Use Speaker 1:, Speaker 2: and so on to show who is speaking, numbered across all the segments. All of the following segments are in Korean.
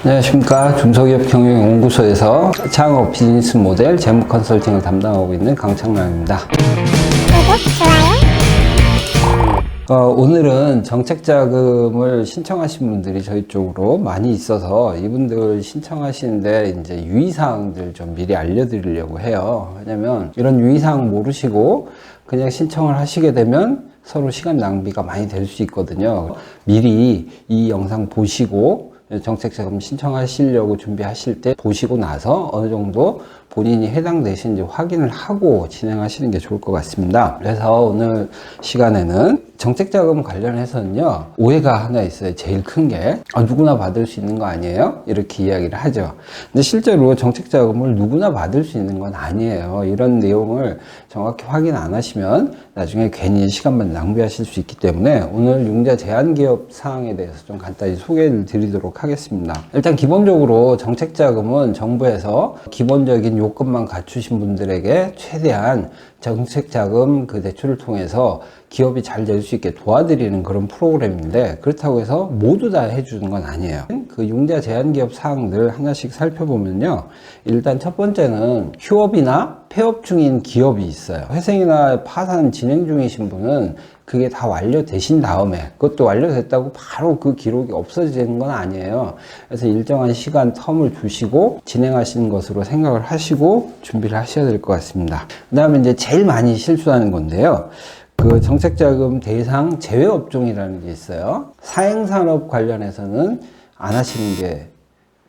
Speaker 1: 안녕하십니까. 중소기업 경영연구소에서 창업 비즈니스 모델 재무 컨설팅을 담당하고 있는 강창남입니다. 오늘은 정책자금을 신청하신 분들이 저희 쪽으로 많이 있어서 이분들 신청하시는데 이제 유의사항들 좀 미리 알려드리려고 해요. 왜냐면 이런 유의사항 모르시고 그냥 신청을 하시게 되면 서로 시간 낭비가 많이 될 수 있거든요. 미리 이 영상 보시고 정책자금 신청하시려고 준비하실 때 보시고 나서 어느 정도 본인이 해당되시는지 확인을 하고 진행하시는 게 좋을 것 같습니다. 그래서 오늘 시간에는 정책자금 관련해서는요, 오해가 하나 있어요. 제일 큰 게 누구나 받을 수 있는 거 아니에요? 이렇게 이야기를 하죠. 근데 실제로 정책자금을 누구나 받을 수 있는 건 아니에요. 이런 내용을 정확히 확인 안 하시면 나중에 괜히 시간만 낭비하실 수 있기 때문에 오늘 융자 제한기업 사항에 대해서 좀 간단히 소개를 드리도록 하겠습니다. 일단 기본적으로 정책자금은 정부에서 기본적인 요건만 갖추신 분들에게 최대한 정책자금 그 대출을 통해서 기업이 잘 될 수 있게 도와드리는 그런 프로그램인데, 그렇다고 해서 모두 다 해주는 건 아니에요. 그 융자 제한기업 사항들 하나씩 살펴보면요, 일단 첫 번째는 휴업이나 폐업 중인 기업이 있어요. 회생이나 파산 진행 중이신 분은 그게 다 완료되신 다음에, 그것도 완료됐다고 바로 그 기록이 없어지는 건 아니에요. 그래서 일정한 시간 텀을 두시고 진행하시는 것으로 생각을 하시고 준비를 하셔야 될 것 같습니다. 그 다음에 이제 제일 많이 실수하는 건데요, 그 정책자금 대상 제외 업종이라는 게 있어요. 사행산업 관련해서는 안 하시는 게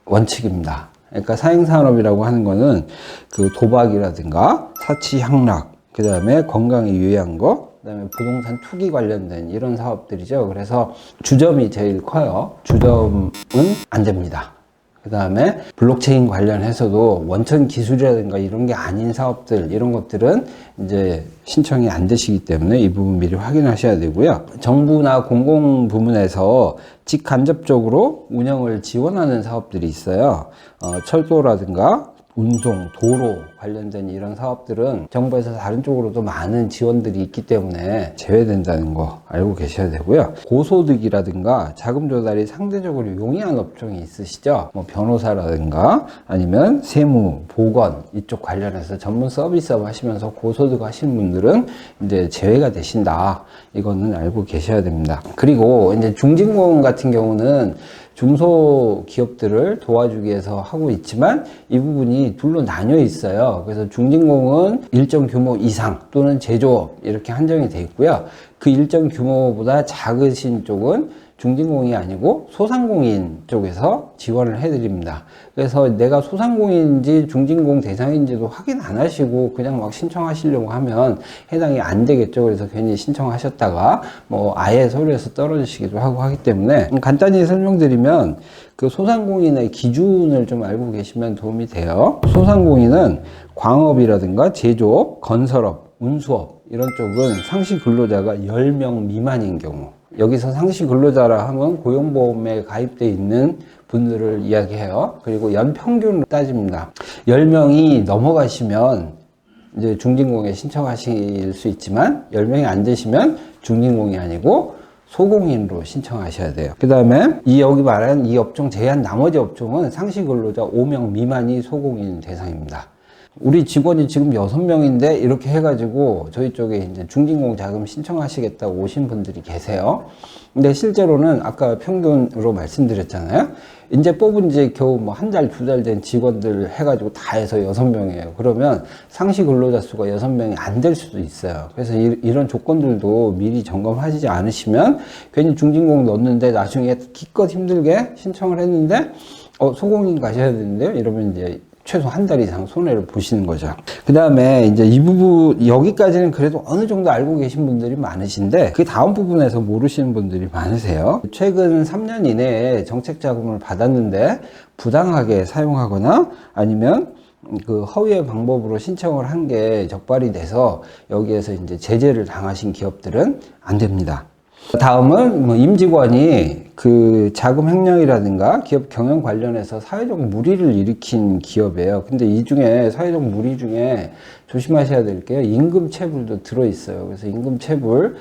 Speaker 1: 원칙입니다. 그러니까 사행산업이라고 하는 거는 그 도박이라든가 사치 향락, 그 다음에 건강에 유해한 거, 그 다음에 부동산 투기 관련된 이런 사업들이죠. 그래서 주점이 제일 커요. 주점은 안 됩니다. 그 다음에 블록체인 관련해서도 원천 기술이라든가 이런 게 아닌 사업들, 이런 것들은 이제 신청이 안 되시기 때문에 이 부분 미리 확인하셔야 되고요. 정부나 공공 부문에서 직간접적으로 운영을 지원하는 사업들이 있어요. 철도라든가 운송, 도로 관련된 이런 사업들은 정부에서 다른 쪽으로도 많은 지원들이 있기 때문에 제외된다는 거 알고 계셔야 되고요. 고소득이라든가 자금 조달이 상대적으로 용이한 업종이 있으시죠? 뭐 변호사라든가 아니면 세무, 보건 이쪽 관련해서 전문 서비스업 하시면서 고소득 하시는 분들은 이제 제외가 되신다. 이거는 알고 계셔야 됩니다. 그리고 이제 중진공 같은 경우는 중소기업들을 도와주기 위해서 하고 있지만 이 부분이 둘로 나뉘어 있어요. 그래서 중진공은 일정 규모 이상 또는 제조업 이렇게 한정이 돼 있고요. 그 일정 규모보다 작으신 쪽은 중진공이 아니고 소상공인 쪽에서 지원을 해드립니다. 그래서 내가 소상공인인지 중진공 대상인지도 확인 안 하시고 그냥 막 신청하시려고 하면 해당이 안 되겠죠. 그래서 괜히 신청하셨다가 뭐 아예 서류에서 떨어지시기도 하고 하기 때문에 간단히 설명드리면 그 소상공인의 기준을 좀 알고 계시면 도움이 돼요. 소상공인은 광업이라든가 제조업, 건설업, 운수업 이런 쪽은 상시 근로자가 10명 미만인 경우, 여기서 상시 근로자라 하면 고용보험에 가입되어 있는 분들을 이야기해요. 그리고 연평균을 따집니다. 10명이 넘어가시면 이제 중진공에 신청하실 수 있지만 10명이 안 되시면 중진공이 아니고 소공인으로 신청하셔야 돼요. 그 다음에 여기 말하는 이 업종 제외한 나머지 업종은 상시 근로자 5명 미만이 소공인 대상입니다. 우리 직원이 지금 6명인데 이렇게 해가지고 저희 쪽에 이제 중진공 자금 신청하시겠다고 오신 분들이 계세요. 근데 실제로는 아까 평균으로 말씀드렸잖아요. 이제 뽑은 지 겨우 뭐 한 달, 두 달 된 직원들 해가지고 다 해서 6명이에요. 그러면 상시 근로자 수가 6명이 안 될 수도 있어요. 그래서 이런 조건들도 미리 점검하시지 않으시면 괜히 중진공 넣었는데 나중에 기껏 힘들게 신청을 했는데 소공인 가셔야 되는데요. 이러면 이제 최소 한 달 이상 손해를 보시는 거죠. 그 다음에 이제 이 부분, 여기까지는 그래도 어느 정도 알고 계신 분들이 많으신데 그 다음 부분에서 모르시는 분들이 많으세요. 최근 3년 이내에 정책자금을 받았는데 부당하게 사용하거나 아니면 그 허위의 방법으로 신청을 한 게 적발이 돼서 여기에서 이제 제재를 당하신 기업들은 안 됩니다. 다음은 뭐 임직원이 그 자금 횡령이라든가 기업 경영 관련해서 사회적 물의를 일으킨 기업이에요. 근데 이 중에 사회적 물의 중에 조심하셔야 될 게요. 임금 체불도 들어있어요. 그래서 임금 체불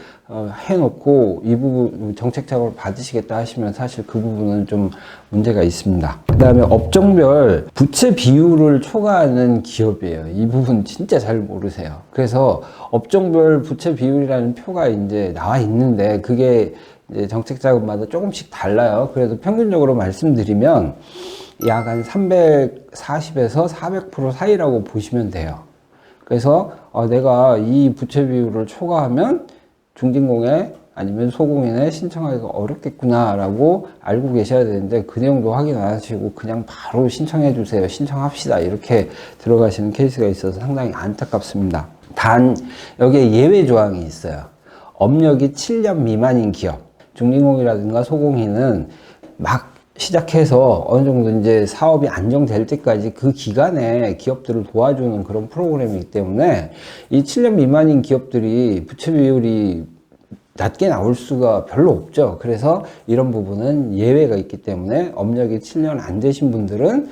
Speaker 1: 해놓고 이 부분 정책 자금을 받으시겠다 하시면 사실 그 부분은 좀 문제가 있습니다. 그 다음에 업종별 부채 비율을 초과하는 기업이에요. 이 부분 진짜 잘 모르세요. 그래서 업종별 부채 비율이라는 표가 이제 나와 있는데 그게 이제 정책 자금마다 조금씩 달라요. 그래도 평균적으로 말씀드리면 약 한 340에서 400% 사이라고 보시면 돼요. 그래서 내가 이 부채 비율을 초과하면 중진공에 아니면 소공인에 신청하기가 어렵겠구나 라고 알고 계셔야 되는데 그 내용도 확인 안 하시고 그냥 바로 신청해 주세요, 신청합시다 이렇게 들어가시는 케이스가 있어서 상당히 안타깝습니다. 단 여기에 예외 조항이 있어요. 업력이 7년 미만인 기업, 중진공이라든가 소공인은 막 시작해서 어느 정도 이제 사업이 안정될 때까지 그 기간에 기업들을 도와주는 그런 프로그램이기 때문에 이 7년 미만인 기업들이 부채 비율이 낮게 나올 수가 별로 없죠. 그래서 이런 부분은 예외가 있기 때문에 업력이 7년 안 되신 분들은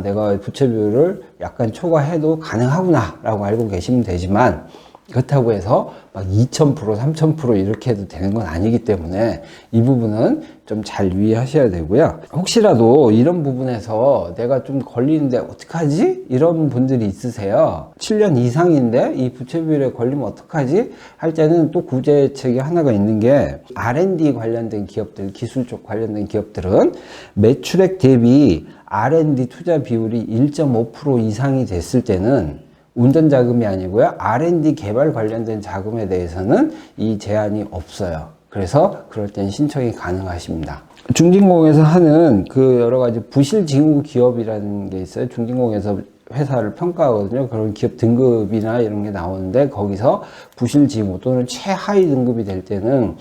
Speaker 1: 내가 부채 비율을 약간 초과해도 가능하구나 라고 알고 계시면 되지만 그렇다고 해서 막 2000%, 3000% 이렇게 해도 되는 건 아니기 때문에 이 부분은 좀 잘 유의하셔야 되고요. 혹시라도 이런 부분에서 내가 좀 걸리는데 어떡하지? 이런 분들이 있으세요. 7년 이상인데 이 부채 비율에 걸리면 어떡하지? 할 때는 또 구제책이 하나가 있는 게 R&D 관련된 기업들, 기술 쪽 관련된 기업들은 매출액 대비 R&D 투자 비율이 1.5% 이상이 됐을 때는 운전 자금이 아니고요. R&D 개발 관련된 자금에 대해서는 이 제한이 없어요. 그래서 그럴 땐 신청이 가능하십니다. 중진공에서 하는 그 여러 가지 부실 징후 기업이라는 게 있어요. 중진공에서 회사를 평가하거든요. 그런 기업 등급이나 이런 게 나오는데 거기서 부실 징후 또는 최하위 등급이 될 때는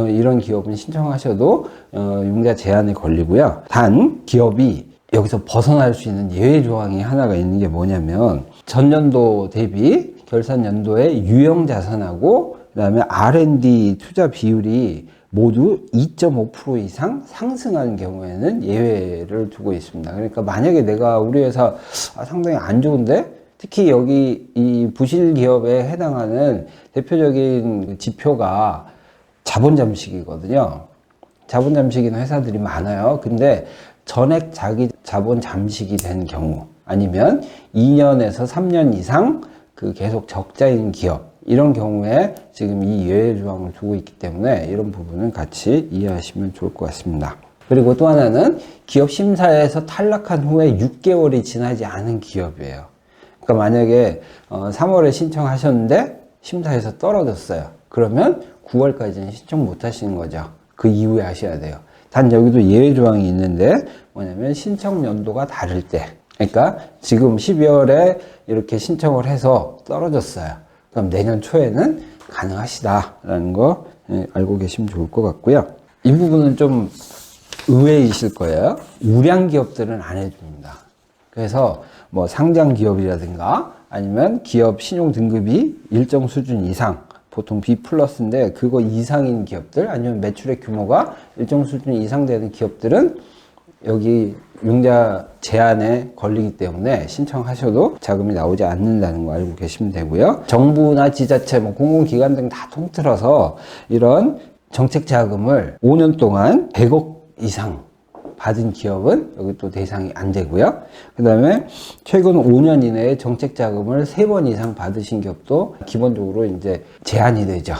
Speaker 1: 이런 기업은 신청하셔도 융자 제한에 걸리고요. 단 기업이 여기서 벗어날 수 있는 예외 조항이 하나가 있는 게 뭐냐면 전년도 대비 결산 연도에 유형 자산하고 그다음에 R&D 투자 비율이 모두 2.5% 이상 상승하는 경우에는 예외를 두고 있습니다. 그러니까 만약에 내가 우리 회사 상당히 안 좋은데 특히 여기 이 부실 기업에 해당하는 대표적인 지표가 자본 잠식이거든요. 자본 잠식인 회사들이 많아요. 근데 전액 자기 자본 잠식이 된 경우 아니면 2년에서 3년 이상 그 계속 적자인 기업 이런 경우에 지금 이 예외 조항을 두고 있기 때문에 이런 부분은 같이 이해하시면 좋을 것 같습니다. 그리고 또 하나는 기업 심사에서 탈락한 후에 6개월이 지나지 않은 기업이에요. 그러니까 만약에 3월에 신청하셨는데 심사에서 떨어졌어요. 그러면 9월까지는 신청 못 하시는 거죠. 그 이후에 하셔야 돼요. 단 여기도 예외 조항이 있는데 뭐냐면 신청 연도가 다를 때 그러니까 지금 12월에 이렇게 신청을 해서 떨어졌어요. 그럼 내년 초에는 가능하시다라는 거 알고 계시면 좋을 것 같고요. 이 부분은 좀 의외이실 거예요. 우량 기업들은 안 해줍니다. 그래서 뭐 상장 기업이라든가 아니면 기업 신용 등급이 일정 수준 이상 보통 B 플러스인데 그거 이상인 기업들 아니면 매출액 규모가 일정 수준 이상 되는 기업들은 여기 융자 제한에 걸리기 때문에 신청하셔도 자금이 나오지 않는다는 거 알고 계시면 되고요. 정부나 지자체, 뭐 공공기관 등 다 통틀어서 이런 정책 자금을 5년 동안 100억 이상 받은 기업은 여기 또 대상이 안 되고요. 그 다음에 최근 5년 이내에 정책 자금을 3번 이상 받으신 기업도 기본적으로 이제 제한이 되죠.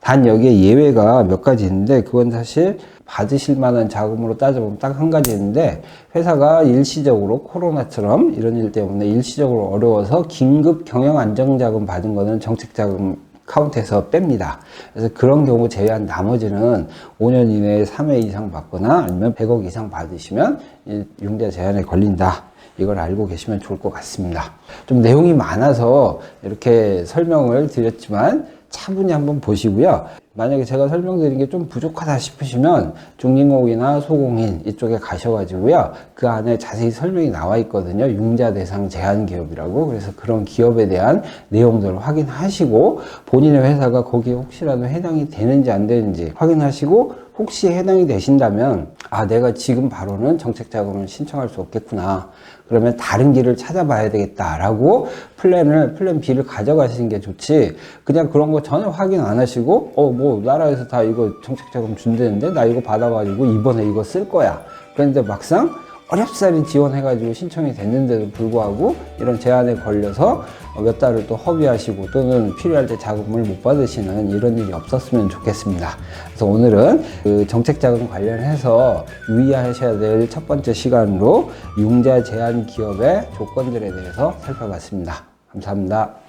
Speaker 1: 단 여기에 예외가 몇 가지 있는데 그건 사실 받으실 만한 자금으로 따져보면 딱 한 가지 있는데 회사가 일시적으로 코로나처럼 이런 일 때문에 일시적으로 어려워서 긴급 경영 안정자금 받은 거는 정책자금 카운트에서 뺍니다. 그래서 그런 경우 제외한 나머지는 5년 이내에 3회 이상 받거나 아니면 100억 이상 받으시면 융자 제한에 걸린다. 이걸 알고 계시면 좋을 것 같습니다. 좀 내용이 많아서 이렇게 설명을 드렸지만 차분히 한번 보시고요. 만약에 제가 설명드린 게 좀 부족하다 싶으시면 중진공이나 소공인 이쪽에 가셔가지고요. 그 안에 자세히 설명이 나와 있거든요. 융자 대상 제한 기업이라고. 그래서 그런 기업에 대한 내용들을 확인하시고 본인의 회사가 거기에 혹시라도 해당이 되는지 안 되는지 확인하시고 혹시 해당이 되신다면 아 내가 지금 바로는 정책자금을 신청할 수 없겠구나, 그러면 다른 길을 찾아봐야 되겠다라고 플랜 B를 가져가시는 게 좋지, 그냥 그런 거 전혀 확인 안 하시고 뭐 나라에서 다 이거 정책자금 준대는데 나 이거 받아가지고 이번에 이거 쓸 거야, 그런데 막상 어렵사리 지원해가지고 신청이 됐는데도 불구하고 이런 제한에 걸려서 몇 달을 또 허비하시고 또는 필요할 때 자금을 못 받으시는 이런 일이 없었으면 좋겠습니다. 그래서 오늘은 그 정책자금 관련해서 유의하셔야 될 첫 번째 시간으로 융자 제한 기업의 조건들에 대해서 살펴봤습니다. 감사합니다.